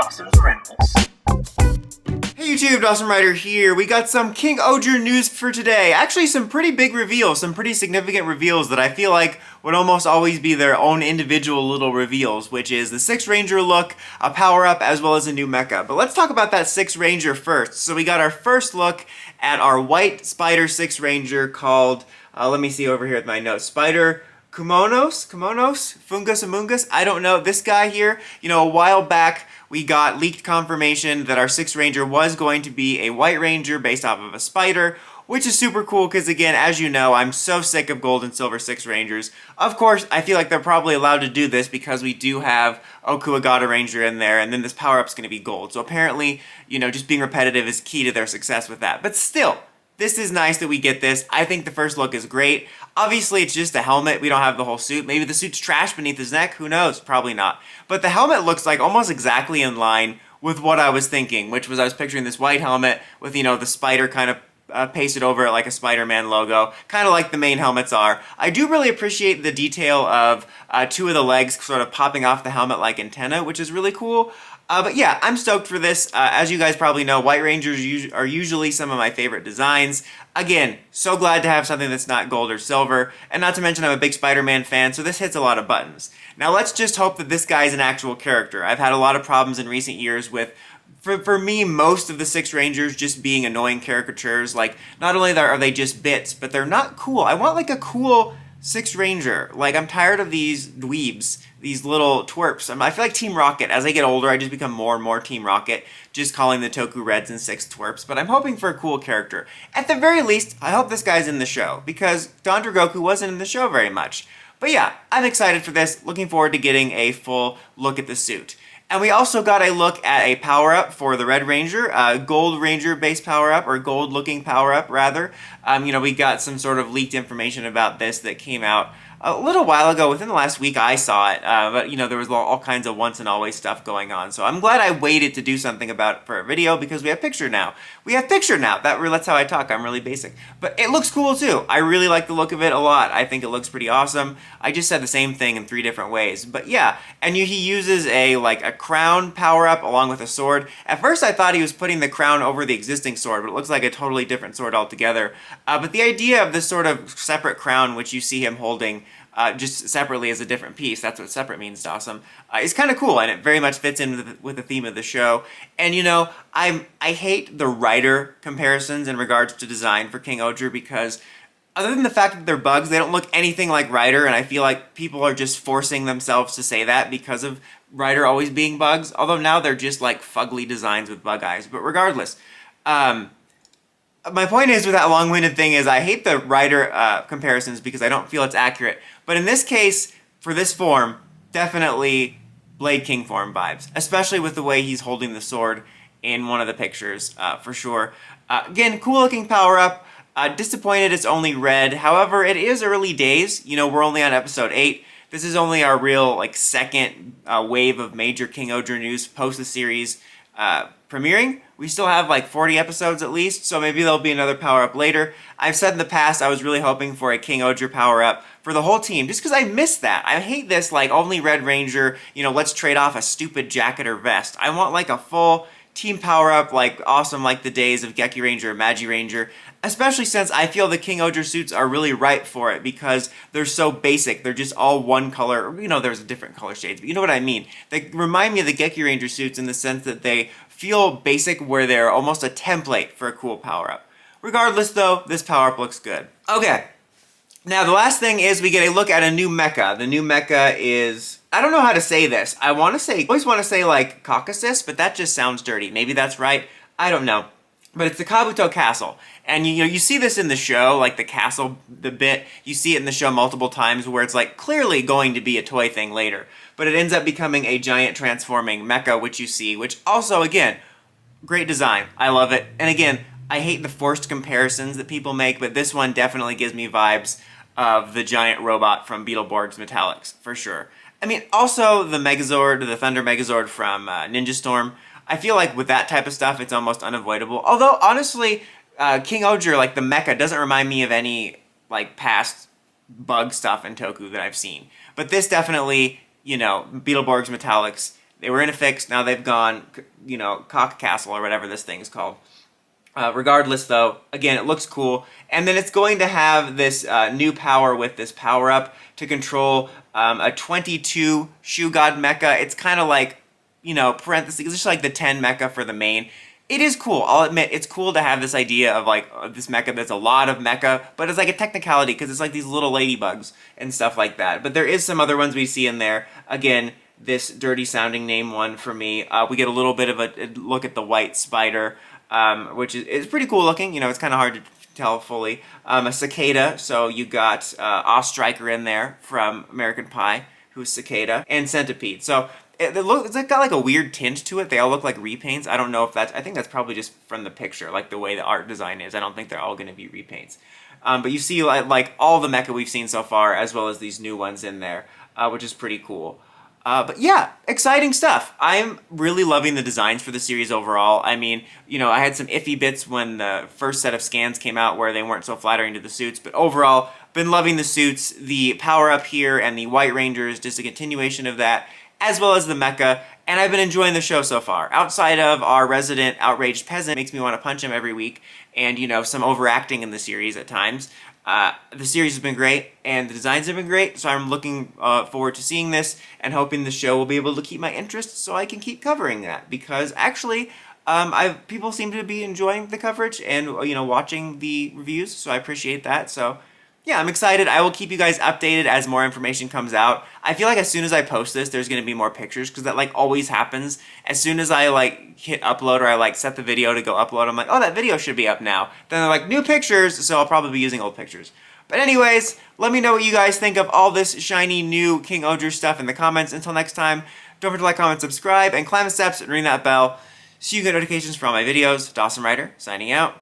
Dawson's Rentals. Hey YouTube, Dawson Rider here. We got some King-Ohger news for today. Actually, some pretty big reveals, some pretty significant reveals that I feel like would almost always be their own individual little reveals, which is the 6 Ranger look, a power-up, as well as a new mecha. But let's talk about that 6 Ranger first. So we got our first look at our white Spider 6 Ranger called, let me see over here with my notes, Spider Kumonos, Fungus Amungus, I don't know. This guy here, a while back, we got leaked confirmation that our 6 Ranger was going to be a White Ranger based off of a spider, which is super cool because, again, as you know, I'm so sick of gold and silver 6 Rangers. Of course, I feel like they're probably allowed to do this because we do have Kuwagata Ranger in there, and then this power-up's going to be gold. So apparently, just being repetitive is key to their success with that. But still, this is nice that we get this. I think the first look is great. Obviously, it's just a helmet. We don't have the whole suit. Maybe the suit's trash beneath his neck. Who knows? Probably not. But the helmet looks like almost exactly in line with what I was thinking, which was I was picturing this white helmet with, the spider kind of pasted over it like a Spider-Man logo, kind of like the main helmets are. I do really appreciate the detail of 2 of the legs sort of popping off the helmet like antenna, which is really cool. But yeah, I'm stoked for this. As you guys probably know, White Rangers are usually some of my favorite designs. Again, so glad to have something that's not gold or silver, and not to mention I'm a big Spider-Man fan, so this hits a lot of buttons. Now let's just hope that this guy's an actual character. I've had a lot of problems in recent years with, for me, most of the 6 Rangers just being annoying caricatures. Like, not only are they just bits, but they're not cool. I want like a cool 6 Ranger. Like, I'm tired of these dweebs, these little twerps. I feel like Team Rocket. As I get older, I just become more and more Team Rocket, just calling the Toku Reds and 6 twerps. But I'm hoping for a cool character. At the very least, I hope this guy's in the show, because Don Goku wasn't in the show very much. But yeah, I'm excited for this. Looking forward to getting a full look at the suit. And we also got a look at a power-up for the Red Ranger, Gold Ranger base power-up, or gold-looking power-up, rather. We got some sort of leaked information about this that came out a little while ago. Within the last week I saw it, but there was all kinds of once and always stuff going on. So I'm glad I waited to do something about it for a video, because we have picture now. That's how I talk. I'm really basic. But it looks cool too. I really like the look of it a lot. I think it looks pretty awesome. I just said the same thing in 3 different ways. But yeah, and he uses a crown power-up along with a sword. At first I thought he was putting the crown over the existing sword, but it looks like a totally different sword altogether. But the idea of this sort of separate crown, which you see him holding just separately as a different piece, that's what separate means, Dawson, is kind of cool, and it very much fits in with the theme of the show. And I hate the writer comparisons in regards to design for King-Ohger, because other than the fact that they're bugs, they don't look anything like Ryder, and I feel like people are just forcing themselves to say that because of Ryder always being bugs, although now they're just like fugly designs with bug eyes. But regardless, my point is with that long-winded thing is I hate the Ryder comparisons because I don't feel it's accurate. But in this case, for this form, definitely Blade King form vibes, especially with the way he's holding the sword in one of the pictures, for sure. Again, cool-looking power-up. Disappointed it's only red. However, it is early days. We're only on episode 8. This is only our real, second wave of major King-Ohger news post the series premiering. We still have 40 episodes at least, so maybe there'll be another power-up later. I've said in the past I was really hoping for a King-Ohger power-up for the whole team, just because I miss that. I hate this, only Red Ranger, let's trade off a stupid jacket or vest. I want, a full team power-up, awesome like the days of Geki Ranger or Magi Ranger, especially since I feel the King-Ohger suits are really ripe for it because they're so basic. They're just all one color. There's different color shades, but you know what I mean. They remind me of the Geki Ranger suits in the sense that they feel basic, where they're almost a template for a cool power-up. Regardless, though, this power-up looks good. Okay, now the last thing is we get a look at a new mecha. The new mecha is, I don't know how to say this. I always want to say Caucasus, but that just sounds dirty. Maybe that's right. I don't know. But it's the Kabuto Castle. And you see this in the show, the castle, the bit. You see it in the show multiple times where it's clearly going to be a toy thing later. But it ends up becoming a giant transforming mecha, which you see, which also, again, great design. I love it. And again, I hate the forced comparisons that people make, but this one definitely gives me vibes of the giant robot from Beetleborg's Metallics, for sure. I mean, also the Megazord, the Thunder Megazord from Ninja Storm. I feel like with that type of stuff, it's almost unavoidable. Although, honestly, King-Ohger, the mecha, doesn't remind me of any, past bug stuff in Toku that I've seen. But this definitely, Beetleborg's Metallics They were in a fix, now they've gone, cock castle or whatever this thing's called. Regardless, though, again, it looks cool. And then it's going to have this new power with this power-up to control a 22 Shoe God mecha. It's kind of like, parentheses, it's just like the 10 mecha for the main. It is cool, I'll admit, it's cool to have this idea of like this mecha that's a lot of mecha, but it's like a technicality because it's like these little ladybugs and stuff like that. But there is some other ones we see in there. Again, this dirty sounding name one for me. We get a little bit of a look at the white spider, which is pretty cool looking. It's kind of hard to tell fully. A cicada, so you got Ostriker in there from American Pie, who's cicada, and centipede. So it's got like a weird tint to it. They all look like repaints. I don't know if I think that's probably just from the picture, like the way the art design is. I don't think they're all going to be repaints. But you see like all the mecha we've seen so far, as well as these new ones in there, which is pretty cool. But yeah, exciting stuff. I'm really loving the designs for the series overall. I mean, I had some iffy bits when the first set of scans came out where they weren't so flattering to the suits, but overall, been loving the suits. The power-up here and the White Ranger is just a continuation of that, as well as the mecha, and I've been enjoying the show so far. Outside of our resident outraged peasant makes me want to punch him every week, and some overacting in the series at times. The series has been great, and the designs have been great, so I'm looking forward to seeing this, and hoping the show will be able to keep my interest so I can keep covering that, because actually, people seem to be enjoying the coverage and, watching the reviews, so I appreciate that, so yeah, I'm excited. I will keep you guys updated as more information comes out. I feel like as soon as I post this, there's going to be more pictures, because that always happens. As soon as I hit upload, or I set the video to go upload, I'm like, oh, that video should be up now. Then they're like, new pictures, so I'll probably be using old pictures. But anyways, let me know what you guys think of all this shiny new King-Ohger stuff in the comments. Until next time, don't forget to like, comment, subscribe, and climb the steps and ring that bell so you get notifications for all my videos. Dawson Ryder, signing out.